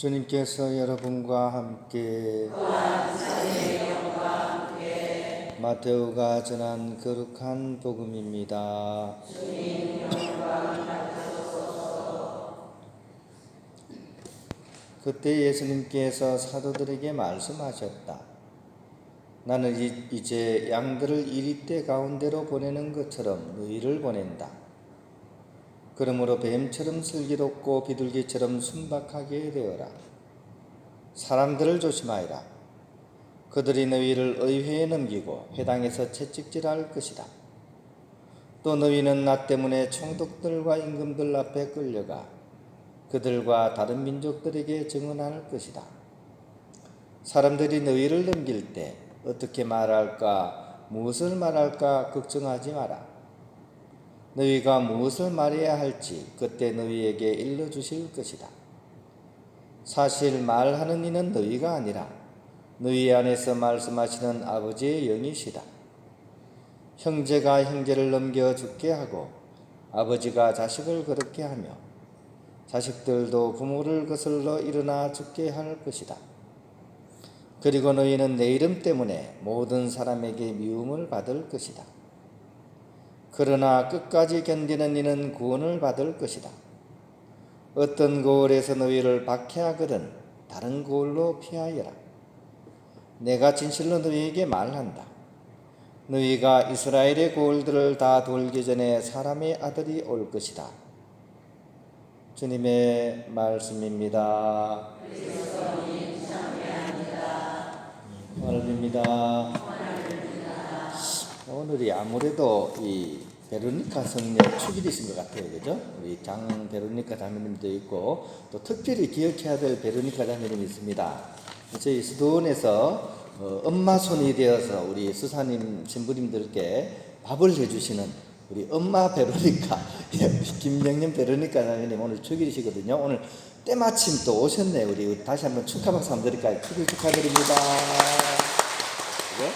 주님께서 여러분과 함께 마테오가 전한 거룩한 복음입니다. 그때 예수님께서 사도들에게 말씀하셨다. 나는 이제 양들을 이리떼 가운데로 보내는 것처럼 너희를 보낸다. 그러므로 뱀처럼 슬기롭고 비둘기처럼 순박하게 되어라. 사람들을 조심하여라. 그들이 너희를 의회에 넘기고 회당에서 채찍질할 것이다. 또 너희는 나 때문에 총독들과 임금들 앞에 끌려가 그들과 다른 민족들에게 증언할 것이다. 사람들이 너희를 넘길 때 어떻게 말할까, 무엇을 말할까 걱정하지 마라. 너희가 무엇을 말해야 할지 그때 너희에게 일러주실 것이다. 사실 말하는 이는 너희가 아니라 너희 안에서 말씀하시는 아버지의 영이시다. 형제가 형제를 넘겨 죽게 하고 아버지가 자식을 그렇게 하며 자식들도 부모를 거슬러 일어나 죽게 할 것이다. 그리고 너희는 내 이름 때문에 모든 사람에게 미움을 받을 것이다. 그러나 끝까지 견디는 이는 구원을 받을 것이다. 어떤 고을에서 너희를 박해하거든 다른 고을로 피하여라. 내가 진실로 너희에게 말한다. 너희가 이스라엘의 고을들을 다 돌기 전에 사람의 아들이 올 것이다. 주님의 말씀입니다. 하나님입니다. 오늘이 아무래도 이 베로니카 성녀 축일이신 것 같아요, 그죠? 우리 장 베로니카 자매님도 있고 또 특별히 기억해야 될 베로니카 자매님이 있습니다. 저희 수도원에서 엄마 손이 되어서 우리 수사님 신부님들께 밥을 해주시는 우리 엄마 베로니카 김명년 베로니카 자매님 오늘 축일이시거든요. 오늘 때마침 또 오셨네요. 우리 다시 한번 축하 박수 한번 드릴까요? 축일 축하드립니다. 그죠?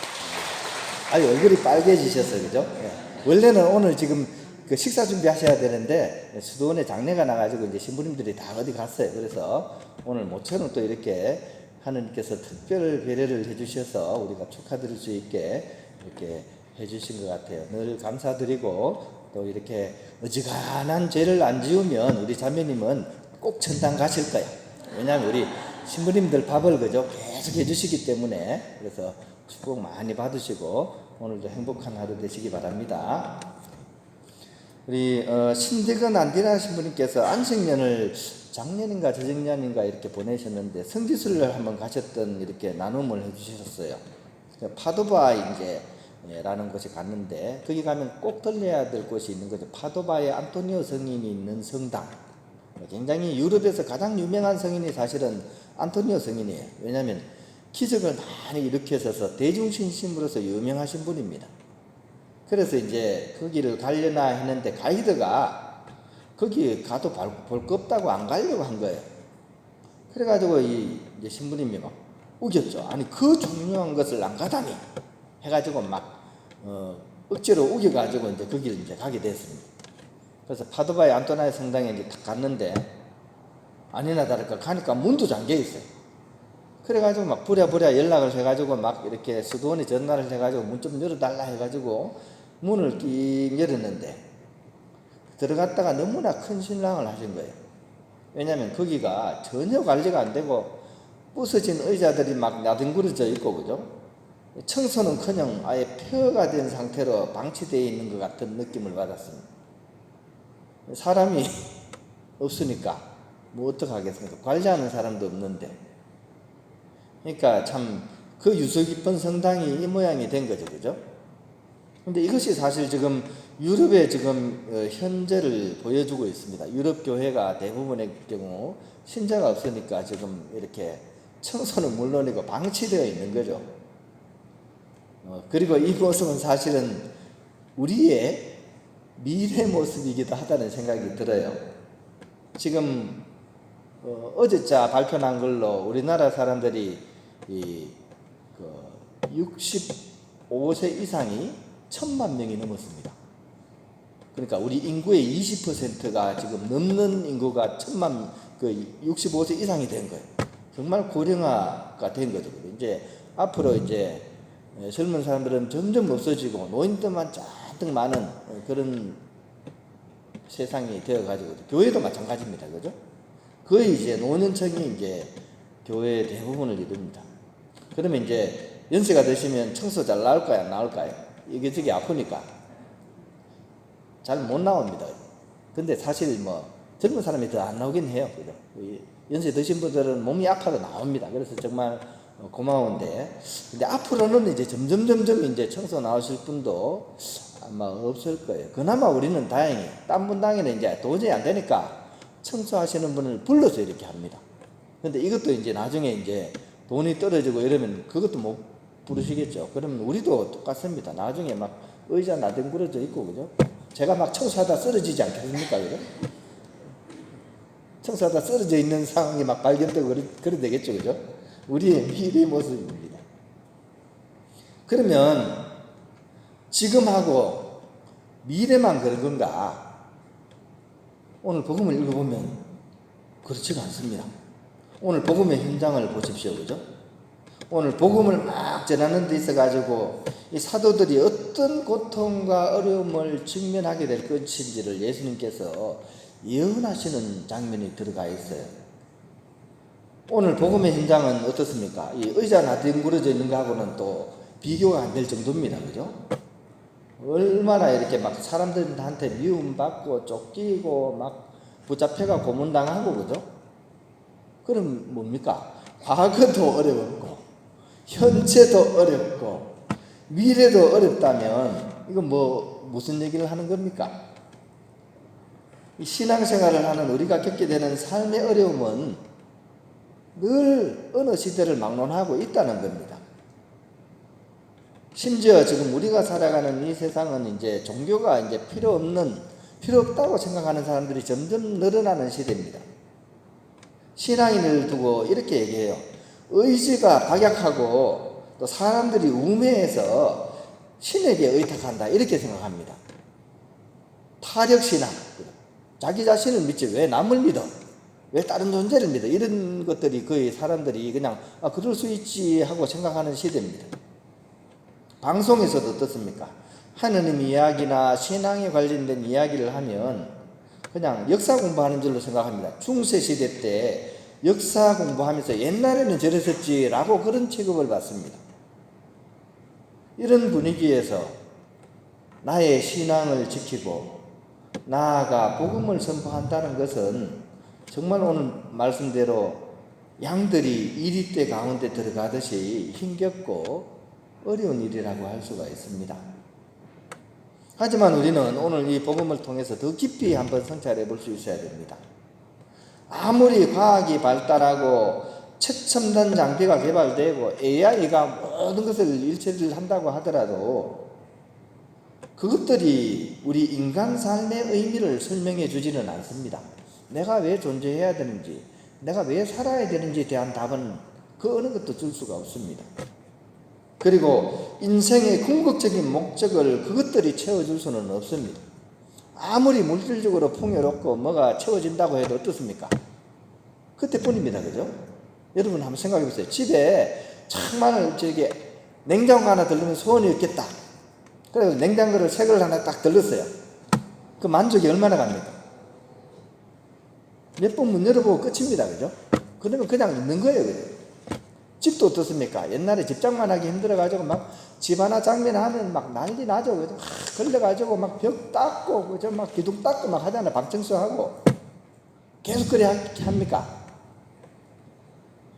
아유, 얼굴이 빨개지셨어요, 그죠? 네. 원래는 오늘 지금 그 식사 준비하셔야 되는데 수도원에 장례가 나가지고 이제 신부님들이 다 어디 갔어요. 그래서 오늘 모처럼 또 이렇게 하느님께서 특별 배려를 해주셔서 우리가 축하드릴 수 있게 이렇게 해주신 것 같아요. 늘 감사드리고 또 이렇게 어지간한 죄를 안 지으면 우리 자매님은 꼭 천당 가실 거예요. 왜냐하면 우리 신부님들 밥을 그죠 계속 해주시기 때문에 그래서 축복 많이 받으시고 오늘도 행복한 하루 되시기 바랍니다. 우리 신대근 안디나 신부님께서 안식년을 작년인가 저작년인가 이렇게 보내셨는데 성지순례를 한번 가셨던 이렇게 나눔을 해주셨어요. 파도바 이제 라는 곳에 갔는데 거기 가면 꼭 들려야 될 곳이 있는 거죠. 파도바에 안토니오 성인이 있는 성당. 굉장히 유럽에서 가장 유명한 성인이 사실은 안토니오 성인이에요. 왜냐하면 기적을 많이 일으켜서 대중신심으로서 유명하신 분입니다. 그래서 이제 거기를 가려나 했는데 가이드가 거기 가도 볼 거 없다고 안 가려고 한 거예요. 그래가지고 이제 신부님이 막 우겼죠. 아니 그 중요한 것을 안 가다니 해가지고 막 억지로 우겨가지고 이제 거기를 이제 가게 됐습니다. 그래서 파도바의 안토나의 성당에 이제 딱 갔는데 아니나 다를까 가니까 문도 잠겨 있어요. 그래가지고 막 부랴부랴 연락을 해가지고 막 이렇게 수도원에 전화를 해가지고 문 좀 열어달라 해가지고 문을 끼 열었는데 들어갔다가 너무나 큰 실망을 하신 거예요. 왜냐하면 거기가 전혀 관리가 안 되고 부서진 의자들이 막 나뒹굴어져 있고 그죠? 청소는커녕 아예 폐허가 된 상태로 방치되어 있는 것 같은 느낌을 받았습니다. 사람이 없으니까 뭐 어떡하겠습니까? 관리하는 사람도 없는데. 그러니까 참 그 유서 깊은 성당이 이 모양이 된 거죠, 그죠? 근데 이것이 사실 지금 유럽의 지금 현재를 보여주고 있습니다. 유럽 교회가 대부분의 경우 신자가 없으니까 지금 이렇게 청소는 물론이고 방치되어 있는 거죠. 그리고 이 모습은 사실은 우리의 미래 모습이기도 하다는 생각이 들어요. 지금 어제자 발표난 걸로 우리나라 사람들이 65세 이상이 1,000만 명이 넘었습니다. 그러니까 우리 인구의 20%가 지금 넘는 인구가 그 65세 이상이 된 거예요. 정말 고령화가 된 거죠. 이제 앞으로 이제 젊은 사람들은 점점 없어지고 노인들만 잔뜩 많은 그런 세상이 되어가지고 교회도 마찬가지입니다. 그죠? 거의 이제 노년층이 이제 교회의 대부분을 이룹니다. 그러면 이제 연세가 드시면 청소 잘 나올까요? 안 나올까요? 이게 아프니까 잘 못 나옵니다. 근데 사실 뭐 젊은 사람이 더 안 나오긴 해요. 그죠? 연세 드신 분들은 몸이 아파도 나옵니다. 그래서 정말 고마운데, 근데 앞으로는 이제 점점 이제 청소 나오실 분도 아마 없을 거예요. 그나마 우리는 다행히 딴 분당에는 이제 도저히 안 되니까 청소하시는 분을 불러서 이렇게 합니다. 근데 이것도 이제 나중에 이제 돈이 떨어지고 이러면 그것도 못 부르시겠죠. 그러면 우리도 똑같습니다. 나중에 막 의자 나뒹굴어져 있고, 그죠? 제가 막 청소하다 쓰러지지 않겠습니까? 그죠? 청소하다 쓰러져 있는 상황이 막 발견되고 그래 되겠죠. 그죠? 우리의 미래의 모습입니다. 그러면 지금하고 미래만 그런 건가? 오늘 복음을 읽어보면 그렇지가 않습니다. 오늘 복음의 현장을 보십시오. 그죠? 오늘 복음을 막 전하는 데 있어가지고 이 사도들이 어떤 고통과 어려움을 직면하게 될 것인지를 예수님께서 예언하시는 장면이 들어가 있어요. 오늘 복음의 현장은 어떻습니까? 이 의자 나뒹굴어져 있는 거하고는 또 비교가 안 될 정도입니다. 그죠? 얼마나 이렇게 막 사람들한테 미움받고 쫓기고 막 붙잡혀가 고문당하고, 그죠? 그럼 뭡니까? 과거도 어려웠고 현재도 어렵고 미래도 어렵다면 이건 뭐 무슨 얘기를 하는 겁니까? 이 신앙생활을 하는 우리가 겪게 되는 삶의 어려움은 늘 어느 시대를 막론하고 있다는 겁니다. 심지어 지금 우리가 살아가는 이 세상은 이제 종교가 이제 필요 없다고 생각하는 사람들이 점점 늘어나는 시대입니다. 신앙인을 두고 이렇게 얘기해요. 의지가 박약하고 또 사람들이 우매해서 신에게 의탁한다, 이렇게 생각합니다. 타력신앙, 자기 자신을 믿지 왜 남을 믿어? 왜 다른 존재를 믿어? 이런 것들이 거의 사람들이 그냥 그럴 수 있지 하고 생각하는 시대입니다. 방송에서도 어떻습니까? 하느님 이야기나 신앙에 관련된 이야기를 하면 그냥 역사 공부하는 줄로 생각합니다. 중세시대 때 역사 공부하면서 옛날에는 저랬었지라고 그런 취급을 받습니다. 이런 분위기에서 나의 신앙을 지키고 나아가 복음을 선포한다는 것은 정말 오늘 말씀대로 양들이 이리떼 가운데 들어가듯이 힘겹고 어려운 일이라고 할 수가 있습니다. 하지만 우리는 오늘 이 복음을 통해서 더 깊이 한번 성찰해 볼 수 있어야 됩니다. 아무리 과학이 발달하고 최첨단 장비가 개발되고 AI가 모든 것을 일처리를 한다고 하더라도 그것들이 우리 인간 삶의 의미를 설명해 주지는 않습니다. 내가 왜 존재해야 되는지, 내가 왜 살아야 되는지에 대한 답은 그 어느 것도 줄 수가 없습니다. 그리고 인생의 궁극적인 목적을 그것들이 채워줄 수는 없습니다. 아무리 물질적으로 풍요롭고 뭐가 채워진다고 해도 어떻습니까? 그때뿐입니다. 그죠? 여러분 한번 생각해 보세요. 집에 정말 냉장고 하나 들르면 소원이 없겠다. 그래서 냉장고를 새 걸 하나 딱 들렀어요. 그 만족이 얼마나 갑니까? 몇 번 문 열어보고 끝입니다. 그죠? 그러면 그냥 있는 거예요. 그죠? 집도 어떻습니까? 옛날에 집장만 하기 힘들어가지고 막 집 하나 장면하면 막 난리 나죠. 그죠? 걸려가지고 막 벽 닦고, 그죠? 막 기둥 닦고 막 하잖아요. 방 청소하고. 계속 그래 합니까?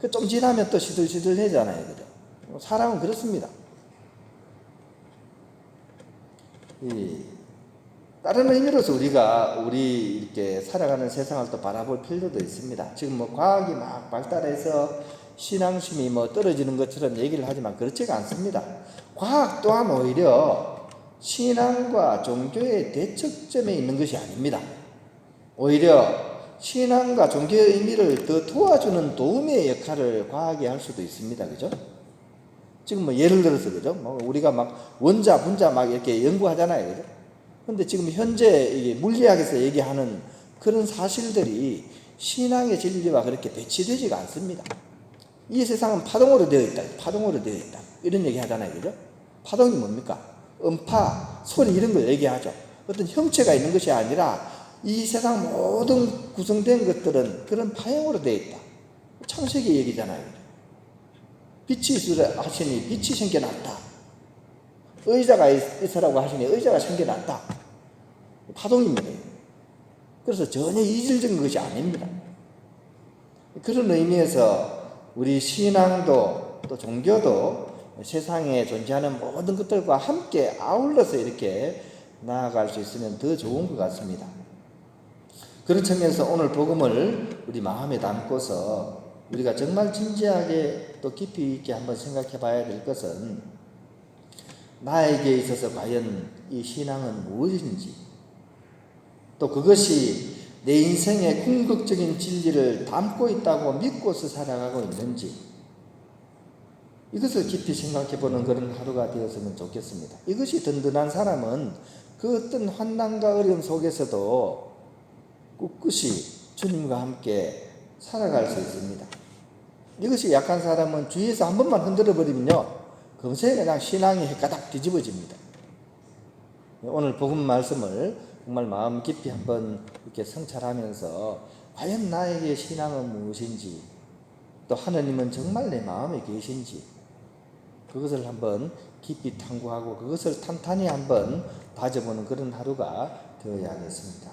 그 좀 지나면 또 시들시들해잖아요. 그죠? 사람은 그렇습니다. 다른 의미로서 우리가 이렇게 살아가는 세상을 또 바라볼 필요도 있습니다. 지금 뭐 과학이 막 발달해서 신앙심이 뭐 떨어지는 것처럼 얘기를 하지만 그렇지가 않습니다. 과학 또한 오히려 신앙과 종교의 대척점에 있는 것이 아닙니다. 오히려 신앙과 종교의 의미를 더 도와주는 도움의 역할을 과학이 할 수도 있습니다. 그죠? 지금 뭐 예를 들어서, 그죠? 뭐 우리가 막 원자, 분자 막 이렇게 연구하잖아요. 그죠? 근데 지금 현재 물리학에서 얘기하는 그런 사실들이 신앙의 진리와 그렇게 배치되지가 않습니다. 이 세상은 파동으로 되어 있다. 파동으로 되어 있다. 이런 얘기 하잖아요. 그죠? 파동이 뭡니까? 음파, 소리 이런 걸 얘기하죠. 어떤 형체가 있는 것이 아니라 이 세상 모든 구성된 것들은 그런 파형으로 되어 있다. 창세기 얘기잖아요. 빛이 있으라 하시니 빛이 생겨났다. 의자가 있으라고 하시니 의자가 생겨났다. 파동입니다. 그래서 전혀 이질적인 것이 아닙니다. 그런 의미에서 우리 신앙도 또 종교도 세상에 존재하는 모든 것들과 함께 아울러서 이렇게 나아갈 수 있으면 더 좋은 것 같습니다. 그런 측면에서 오늘 복음을 우리 마음에 담고서 우리가 정말 진지하게 또 깊이 있게 한번 생각해 봐야 될 것은 나에게 있어서 과연 이 신앙은 무엇인지, 또 그것이 내 인생의 궁극적인 진리를 담고 있다고 믿고서 살아가고 있는지, 이것을 깊이 생각해 보는 그런 하루가 되었으면 좋겠습니다. 이것이 든든한 사람은 그 어떤 환난과 어려움 속에서도 꿋꿋이 주님과 함께 살아갈 수 있습니다. 이것이 약한 사람은 주위에서 한 번만 흔들어 버리면요, 금세 그냥 신앙이 가닥 뒤집어집니다. 오늘 복음 말씀을 정말 마음 깊이 한번 이렇게 성찰하면서 과연 나에게 신앙은 무엇인지, 또 하느님은 정말 내 마음에 계신지, 그것을 한번 깊이 탐구하고 그것을 탄탄히 한번 다져보는 그런 하루가 되어야겠습니다.